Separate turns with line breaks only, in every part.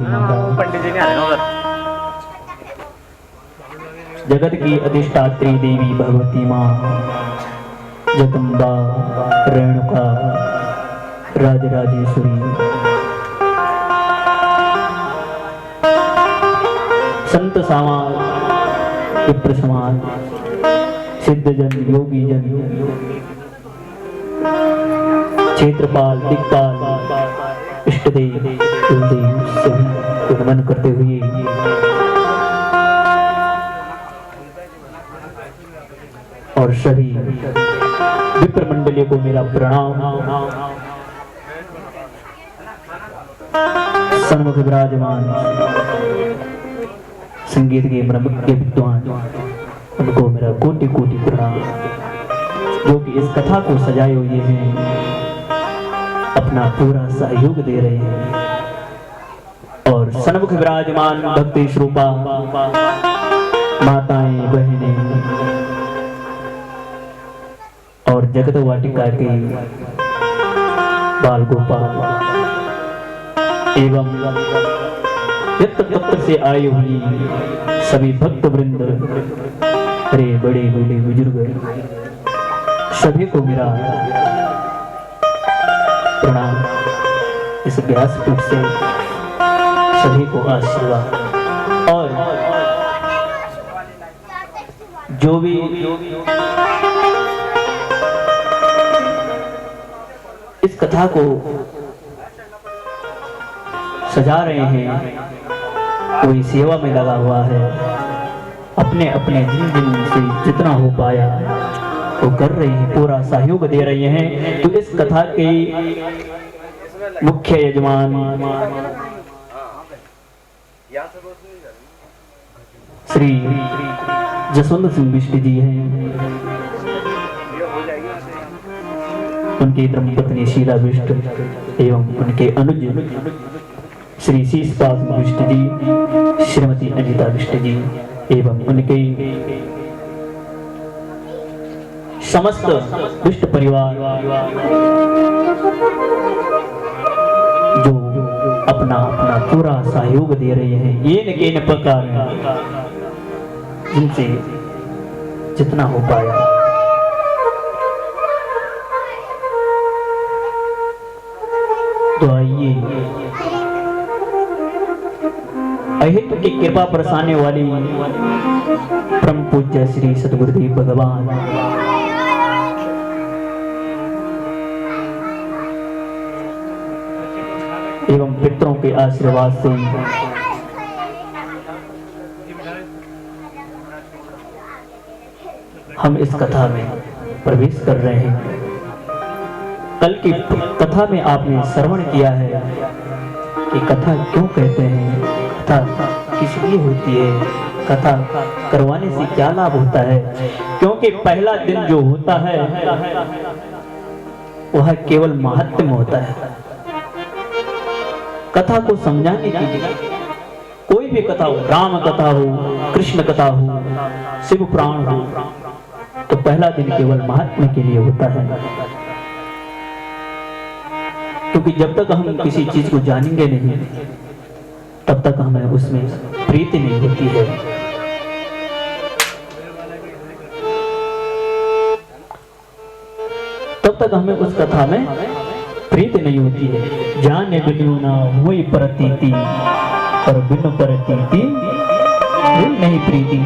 पंडित जी ने आए उधर।
जगत की अधिष्ठात्री देवी भगवती माँ जगदम्बा रेणुका राजराजेश्वरी संत समाज विप्र समाज सिद्धजन योगी जन क्षेत्रपाल दिक्पाल इष्टदेव कुलदेव सभी को नमन करते हुए और सभी विप्र मंडलियों को मेरा प्रणाम। सन्मुख विराजमान संगीत के ब्रह्म के विद्वान उनको मेरा कोटि कोटि प्रणाम, जो कि इस कथा को सजाए हुए हैं, अपना पूरा सहयोग दे रहे हैं। और सन्मुख विराजमान भक्ति स्वरूपा माताएं बहनें और जगत वाटिका के बाल गोपाल एवं यत्र तत्र से आए हुए सभी भक्त वृंद, अरे बड़े बड़े बुजुर्ग, सभी को मेरा प्रणाम। इस व्यासपीठ से सभी को आशीर्वाद। और जो भी इस कथा को सजा रहे हैं, कोई सेवा में लगा हुआ है, अपने अपने जिन से जितना हो पाया वो कर रहे हैं, पूरा सहयोग दे रहे हैं। तो इस कथा के मुख्य यजमान श्री जसवंत सिंह बिष्ट जी हैं, उनकी धर्मपत्नी शीला बिष्ट एवं उनके अनुज श्री शीशपाल बिष्ट जी, श्रीमती अनिता बिष्ट जी एवं उनके समस्त बिष्ट परिवार जो अपना अपना पूरा सहयोग दे रहे हैं, ये न के न प्रकार जिनसे जितना हो पाया। तो आइए अहित की कृपा बरसाने वाली परम पूज्य श्री सद्गुरुदेव भगवान एवं पितरों के आशीर्वाद से हम इस कथा में प्रवेश कर रहे हैं। कल की कथा में आपने श्रवण किया है कि कथा क्यों कहते हैं, कथा किस लिए होती है, कथा करवाने से क्या लाभ होता है। क्योंकि पहला दिन जो होता है वह केवल महात्म होता है। कथा को समझाने के लिए कोई भी कथा हो, राम कथा हो, कृष्ण कथा हो, शिव पुराण हो, तो पहला दिन केवल महात्मा के लिए होता है। क्योंकि जब तक हम किसी चीज को जानेंगे नहीं तब तक हमें उसमें प्रीति नहीं होती है। तब तक हमें उस कथा में प्रीति नहीं होती है। जाने बिनु ना हुई प्रतीति और बिनु प्रतीति नहीं प्रीति।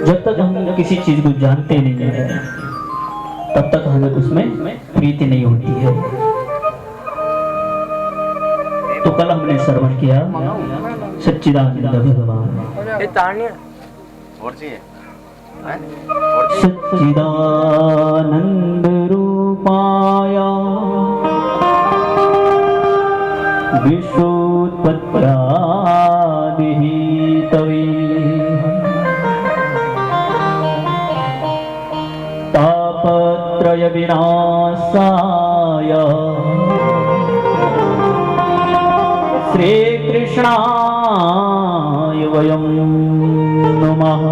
जब तक हम किसी चीज को जानते नहीं है तब तक हमें उसमें प्रीति नहीं होती है। तो कल हमने श्रवण किया सच्चिदानंद भगवान, सच्चिदानंद रूपाय विश्वोत्पत्त्यादिहेतवे तापत्रय विनाशाय श्री कृष्णाय वयं नमः।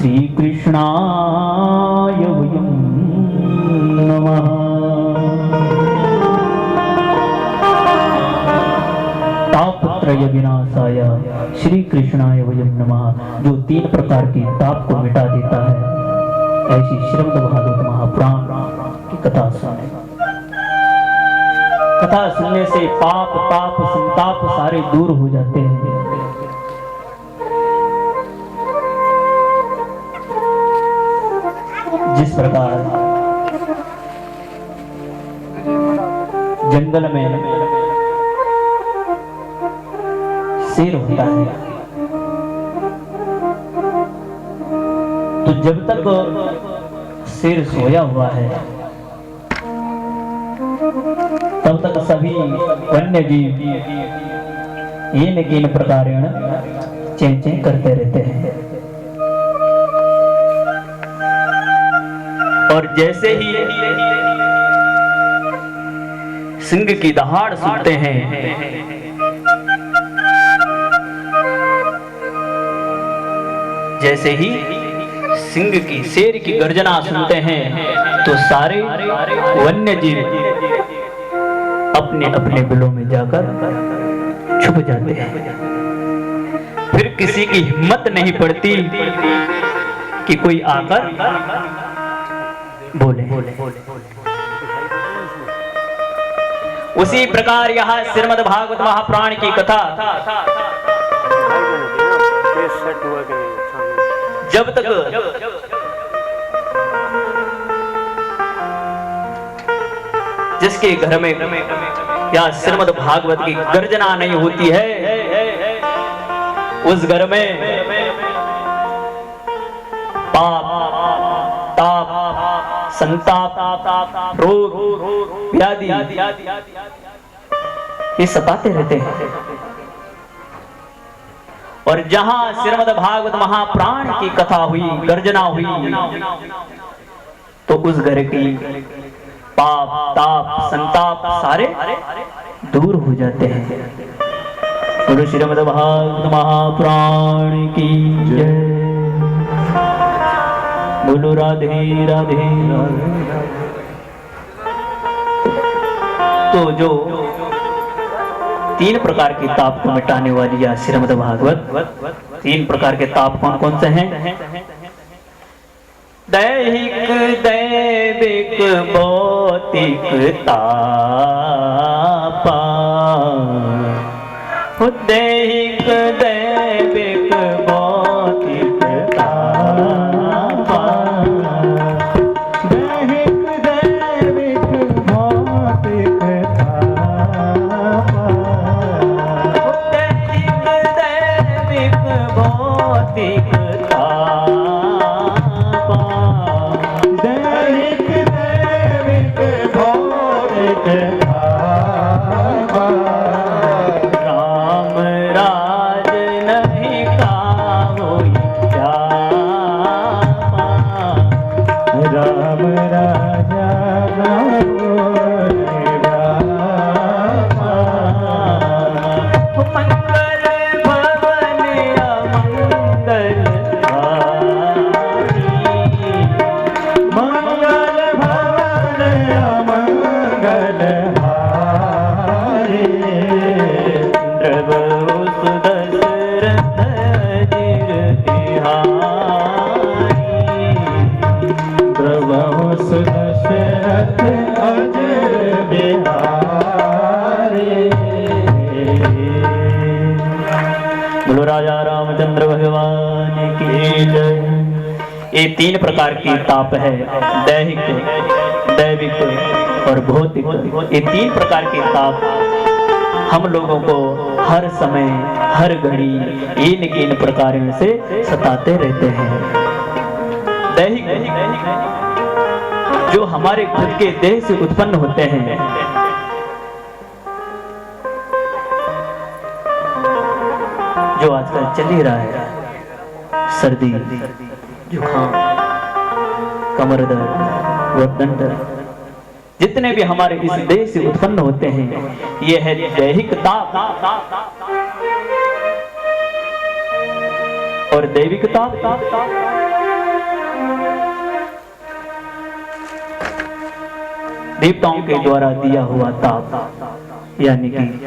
श्री कृष्णाय वयं नमः। तापत्रय विनाशाय श्री कृष्णाय वयं नमः, जो 3 प्रकार के ताप को मिटा देता है। ऐसी श्रीमद् भागवत महापुराण की कथा सुने। कथा सुनने से पाप ताप संताप सारे दूर हो जाते हैं। जिस प्रकार जंगल में शेर होता है, तो जब तक शेर सोया हुआ है तब तक सभी वन्य जीव इन प्रकार चें चें करते रहते हैं। और जैसे ही सिंह की दहाड़ सुनते हैं, जैसे ही सिंह की शेर की गर्जना सुनते हैं, तो सारे वन्य जीव अपने अपने बिलों में जाकर छुप जाते हैं। फिर किसी की हिम्मत नहीं पड़ती कि कोई आकर बोले। उसी प्रकार यहाँ श्रीमद् भागवत महापुराण की कथा जब तक जिसके घर में या श्रीमद् भागवत की गर्जना नहीं होती है, उस घर में पाप ताप संताप रोग व्याधि ये सताते रहते हैं। और जहां श्रीमद् भागवत महापुराण की कथा हुई, गर्जना हुई, तो उस घर की पाप ताप संताप सारे दूर हो जाते हैं। बोलो श्रीमद् भागवत महापुराण की जय। बोलो राधे राधे राधे। तो जो 3 प्रकार के ताप को मिटाने वाली या श्रीमद् भागवत, 3 प्रकार के ताप कौन कौन से हैं? दैहिक दैविक भौतिक तापा, दैहिक दैविक भौतिक तापा, दैहिक दैविक भौतिक तापा, दैहिक दैविक भौतिक राजा रामचंद्र भगवान की जय। ये 3 प्रकार की ताप है, दैहिक दैविक और भौतिक। ये 3 प्रकार के ताप हम लोगों को हर समय हर घड़ी इन प्रकारों से सताते रहते हैं। दैहिक जो हमारे खुद के देह से उत्पन्न होते हैं, जो आजकल चल ही रहा है, सर्दी जुकाम कमर दर्द गर्दन दर्द, जितने भी हमारे इस देह से उत्पन्न होते हैं, ये है दैहिक ताप। और दैविक ताप देवताओं के द्वारा दिया हुआ ताप, यानी कि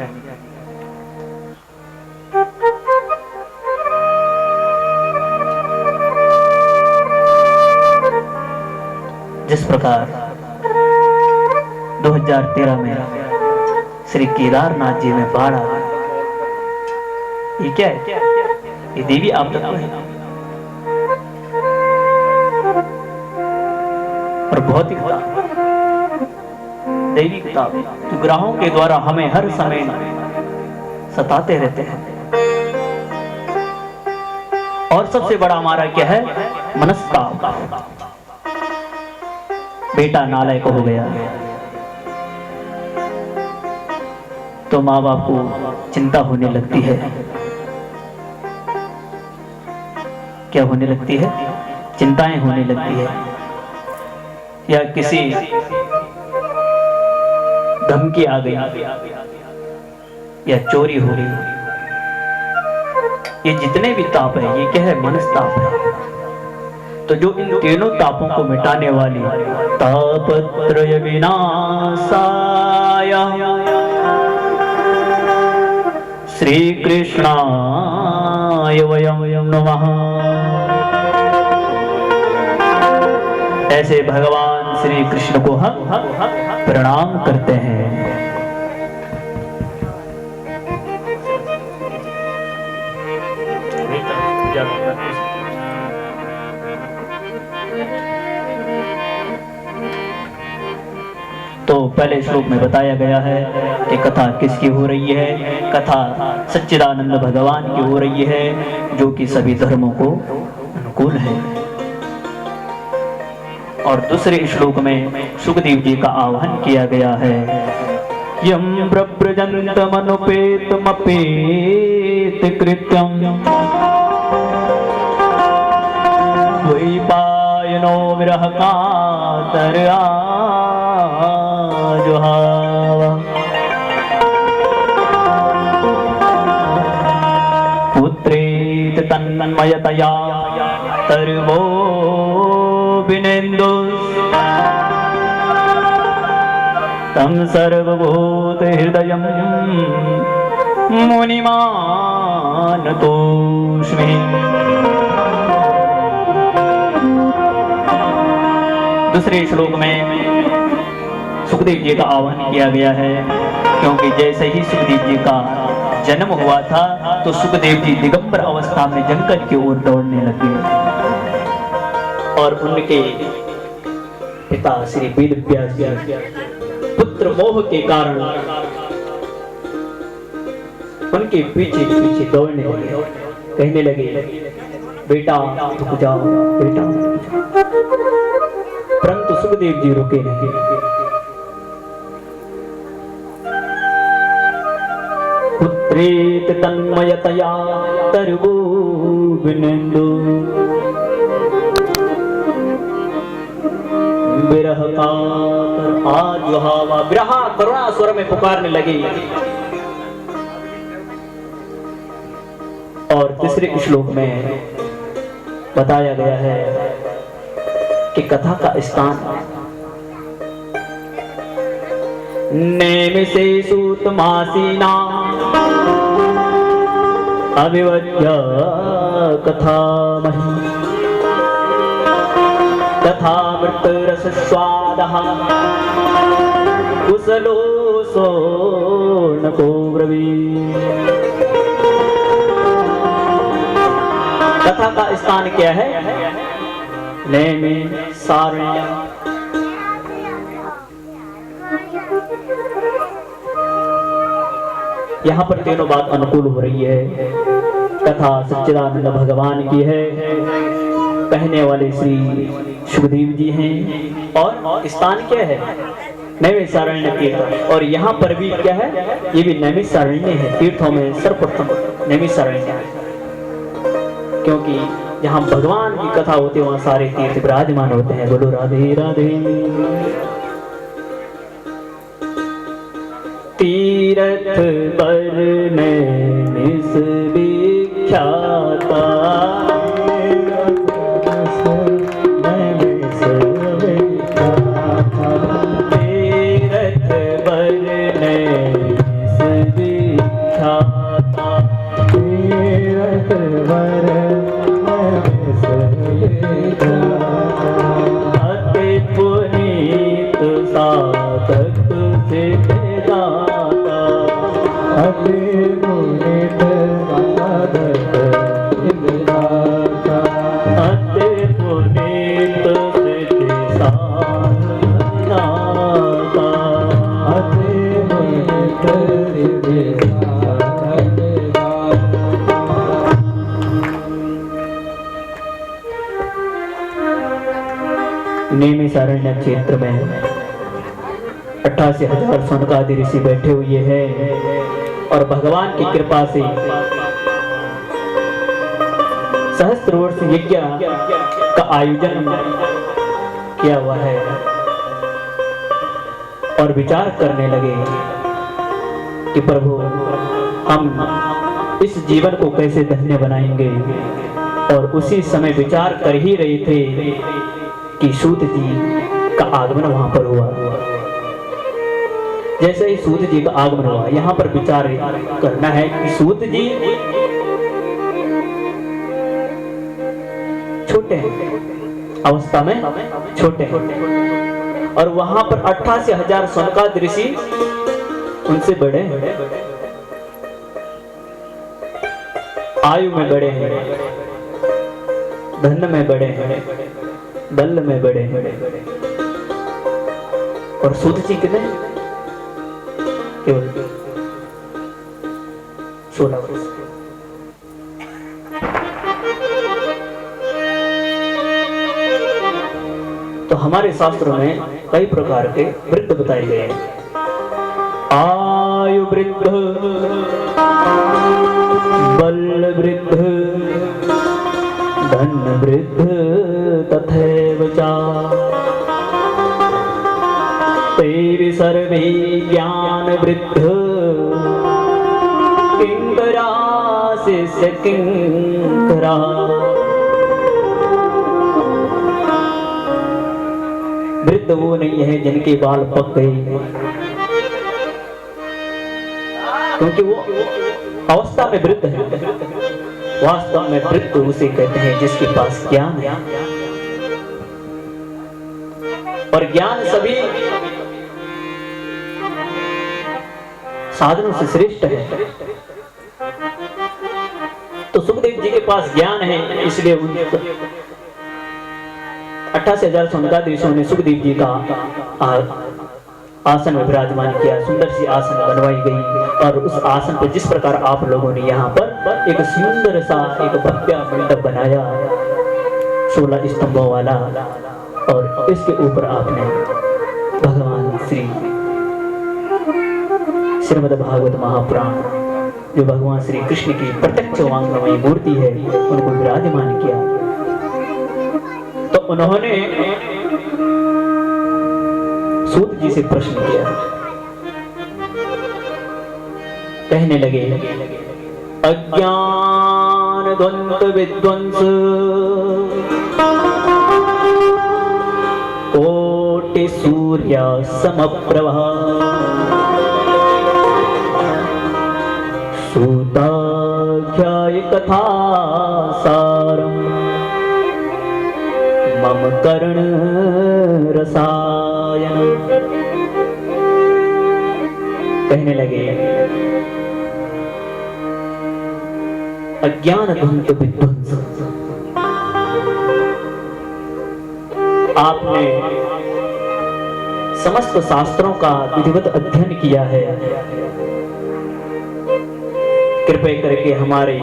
जिस प्रकार 2013 में श्री केदारनाथ जी में बाढ़ आ गई, ये क्या है? ये देवी आपदा है और भौतिक दैवी किताब जो ग्रहों के द्वारा हमें हर समय सताते रहते हैं। और सबसे बड़ा हमारा क्या है? मनस्ताप। बेटा नालायक हो गया तो माँ बाप को चिंता होने लगती है। क्या होने लगती है? चिंताएं होने लगती है। या किसी धमकी आ गई या चोरी हो गई, ये जितने भी ताप है ये क्या है? मनस्ताप है। तो जो इन तीनों तापों को मिटाने वाली तापत्रय विनाशाय श्री कृष्णाय वयं नमः, ऐसे भगवान श्री कृष्ण को हम प्रणाम करते हैं। तो पहले श्लोक में बताया गया है कि कथा किसकी हो रही है? कथा सच्चिदानंद भगवान की हो रही है, जो कि सभी धर्मों को अनुकूल है। और दूसरे श्लोक में सुखदेव जी का आह्वान किया गया है, यम प्रव्रजन्तमनुपेतमपेत कृत्यं द्वैपायनो विरह कातरया पुत्रेत तन्मयतया तर्वो विनेन्दु तं सर्वभूत हृदयं मुनिमानतोऽस्मि। दूसरे श्लोक में सुखदेव जी का आह्वान किया गया है, क्योंकि जैसे ही सुखदेव जी का जन्म हुआ था तो सुखदेव जी दिगंबर अवस्था में जंगल की ओर दौड़ने लगे और उनके पिता श्री वेदव्यास जी पुत्र मोह के कारण उनके पीछे पीछे दौड़ने लगे, कहने लगे बेटा रुक जाओ, बेटा रुक जाओ। परंतु सुखदेव जी रुके नहीं। पुत्रेत तन्मयतया तर्वो विनेन्दु विरह कातर आजुहावा, विरह करुणा स्वर में पुकारने लगी। और तीसरे श्लोक में बताया गया है कि कथा का स्थान नेमिषे सूतमासीना अविवद्य कथामहि तथा मृतरसस्वादः कुशलोऽसो नको ब्रवीत्। कथा का स्थान क्या है? नैमिषारण्य। यहाँ पर तीनों बात अनुकूल हो रही है। कथा सच्चिदानंद भगवान की है, कहने वाले श्री सुखदेव जी हैं, और स्थान क्या है? नैमिषारण्य तीर्थ। और यहाँ पर भी क्या है? ये भी नैमिषारण्य है। तीर्थों में सर्वप्रथम नैमिषारण्य है, क्योंकि जहाँ भगवान की कथा होती है वहाँ सारे तीर्थ विराजमान होते हैं। बोलो राधे राधे। तीर्थ पर नैमिष विख्याता, तीर्थ नेमिषारण्य क्षेत्र में 88,000 शौनकादि ऋषि बैठे हुए हैं और भगवान की कृपा से सहस्त्र वर्ष यज्ञ का आयोजन किया हुआ है और विचार करने लगे कि प्रभु हम इस जीवन को कैसे धन्य बनाएंगे। और उसी समय विचार कर ही रहे थे कि सूत जी का आगमन वहां पर हुआ। जैसे ही सूत जी का आगमन हुआ, यहाँ पर विचार करना है कि सूत जी छोटे हैं, अवस्था में छोटे हैं और वहां पर 88,000 शौनकादि ऋषि उनसे बड़े हैं, आयु में बड़े हैं, धन में बड़े हैं, बल में बड़े हैं। और सूत जी कितने? केवल 16 वर्ष। तो हमारे शास्त्रों में कई प्रकार के वृद्ध बताए गए हैं। आयु वृद्ध, बल वृद्ध, धन वृद्ध तथैव च तेरि सर्वे ज्ञान वृद्ध किंकरा शिष्य किंकरा। वृद्ध वो नहीं है जिनके बाल पक गए, क्योंकि वो अवस्था में वृद्ध है। वास्तव में वृद्ध उसे कहते हैं जिसके पास ज्ञान है, और ज्ञान सभी साधनों से श्रेष्ठ है। तो सुखदेव जी के पास ज्ञान है, इसलिए 88,000 शौनकादि ऋषियों ने सुखदेव जी का आसन में विराजमान किया। सुंदर सी आसन बनवाई गई और उस आसन पर जिस प्रकार आप लोगों ने यहाँ पर एक सुंदर सा एक भव्य मंडप बनाया 16 स्तंभों वाला, और इसके ऊपर आपने भगवान श्री श्रीमद् भागवत महापुराण, जो भगवान श्री कृष्ण की प्रत्यक्ष वांगमयी मूर्ति है, उनको विराजमान किया। तो उन्होंने सूत जी से प्रश्न किया, कहने लगे अज्ञान द्वंद्व विध्वंस कोटि सूर्य समप्रभा सूताख्याय कथा सारम मम कर्ण रसायन। कहने लगे अज्ञान ध्वंस विध्वंस, आपने समस्त शास्त्रों का विधिवत अध्ययन किया है, कृपया करके हमारे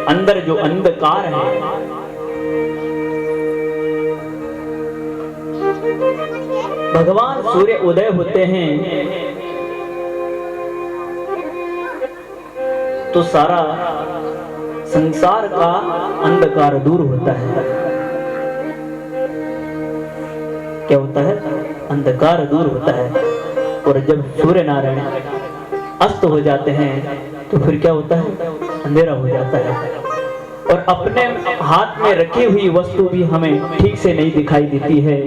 अंदर जो अंधकार है, भगवान सूर्य उदय होते हैं तो सारा संसार का अंधकार दूर होता है। क्या होता है? अंधकार दूर होता है। और जब सूर्य नारायण अस्त हो जाते हैं तो फिर क्या होता है? अंधेरा हो जाता है और अपने हाथ में रखी हुई वस्तु भी हमें ठीक से नहीं दिखाई देती है।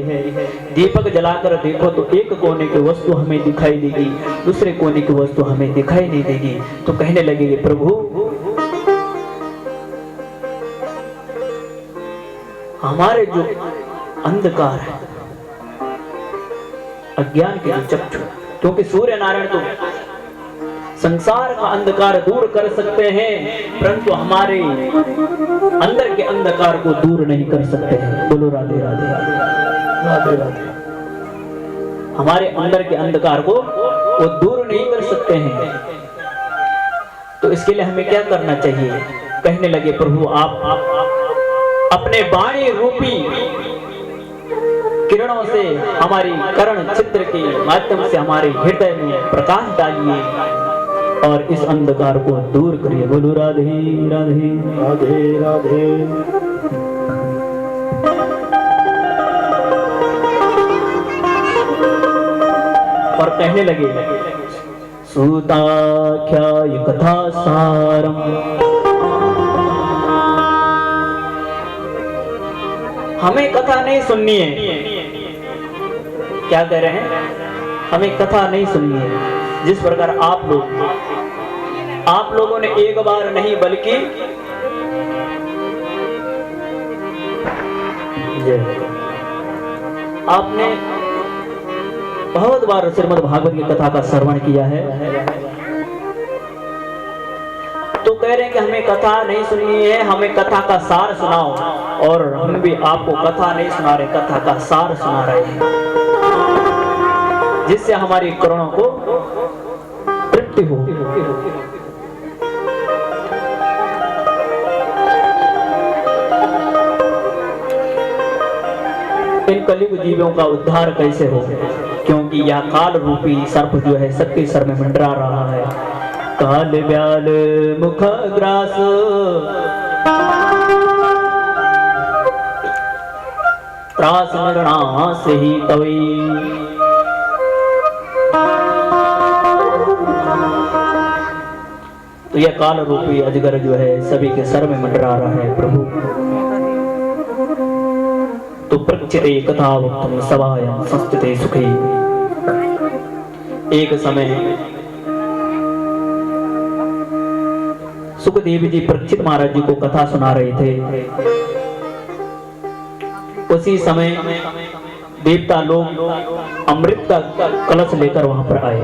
दीपक जलाकर देखो तो एक कोने की वस्तु हमें दिखाई देगी, दूसरे कोने की वस्तु हमें दिखाई नहीं देगी। तो कहने लगेंगे प्रभु हमारे जो अंधकार है, अज्ञान के जो चक्षु, क्योंकि सूर्य नारायण तो संसार का अंधकार दूर कर सकते हैं, परंतु हमारे अंदर के अंधकार को दूर नहीं कर सकते हैं। बोलो राधे राधे राधे राधे। हमारे अंदर के अंधकार को वो दूर नहीं कर सकते हैं। तो इसके लिए हमें क्या करना चाहिए? कहने लगे प्रभु आप अपने वाणी रूपी किरणों से हमारी कर्ण चित्र के माध्यम से हमारे हृदय में प्रकाश डालिए और इस अंधकार को दूर करिए। बोलो राधे राधे राधे राधे। और कहने लगे सूताख्याय कथा सारम। हमें कथा नहीं सुननी है। क्या कह रहे हैं? हमें कथा नहीं सुननी है। जिस प्रकार आप लोगों ने एक बार नहीं बल्कि आपने बहुत बार श्रीमद् भागवत की कथा का श्रवण किया है, तो कह रहे हैं कि हमें कथा नहीं सुननी है, हमें कथा का सार सुनाओ। और हम भी आपको कथा नहीं सुना रहे, कथा का सार सुना रहे हैं, जिससे हमारी करुणा को तृप्ति हो। इन कलियुग जीवों का उद्धार कैसे हो? क्योंकि यह काल रूपी सर्प जो है सबके सर में मंडरा रहा है। काल ब्याल मुख ग्रास त्रास निर्णा से ही तवी। तो यह काल रूपी अजगर जो है सभी के सर में मंडरा रहा है प्रभु। तो प्रचिते कथा वक्तुम सभायां संस्थिते सुखे। एक समय सुखदेव जी परीक्षित महाराज जी को कथा सुना रहे थे। उसी समय देवता लोग अमृत का कलश लेकर वहां पर आए।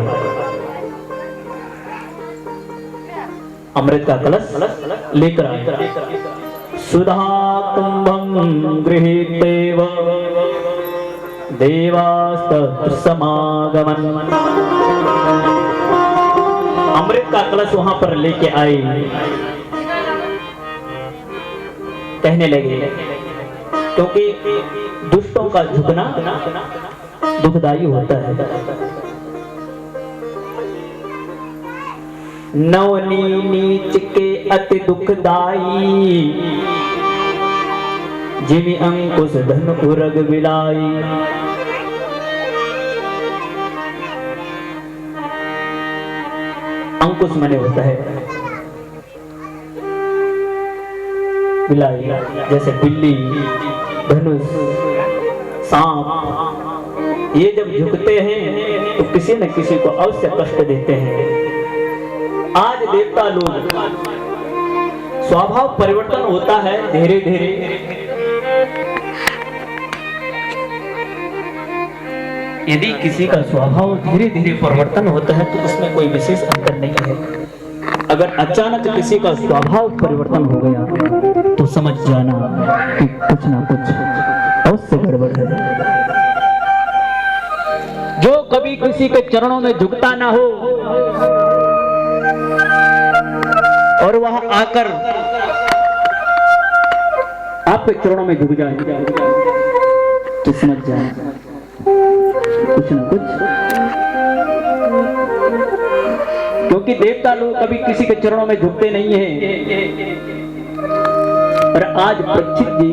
अमृत का कलश लेकर आए। सुधा कुंभं गृहीतेव देवास्तत्र समागमन। अमृत का कलश वहां पर लेके आए। कहने लगे क्योंकि दुष्टों का झुकना दुखदायी होता है। नवनी नीच के अति दुखदाई जिमि अंकुश धन उरग विलाई। अंकुश माने होता है बिलाई, जैसे बिल्ली, धनुष, सांप, ये जब झुकते हैं तो किसी न किसी को अवश्य कष्ट देते हैं। आज देवता लोग स्वभाव परिवर्तन होता है धीरे धीरे। यदि किसी का स्वभाव धीरे धीरे परिवर्तन होता है तो उसमें कोई विशेष अंतर नहीं है। अगर अचानक किसी का स्वभाव परिवर्तन हो गया तो समझ जाना कि कुछ ना कुछ अवश्य गड़बड़ है। जो कभी किसी के चरणों में झुकता ना हो और वह आकर आपके चरणों में झुक जाए तो समझ जाए कुछ ना कुछ। क्योंकि देवता लोग कभी किसी के चरणों में झुकते नहीं हैं, और आज परीक्षित जी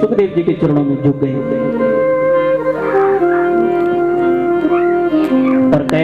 सुखदेव जी के चरणों में झुक गए।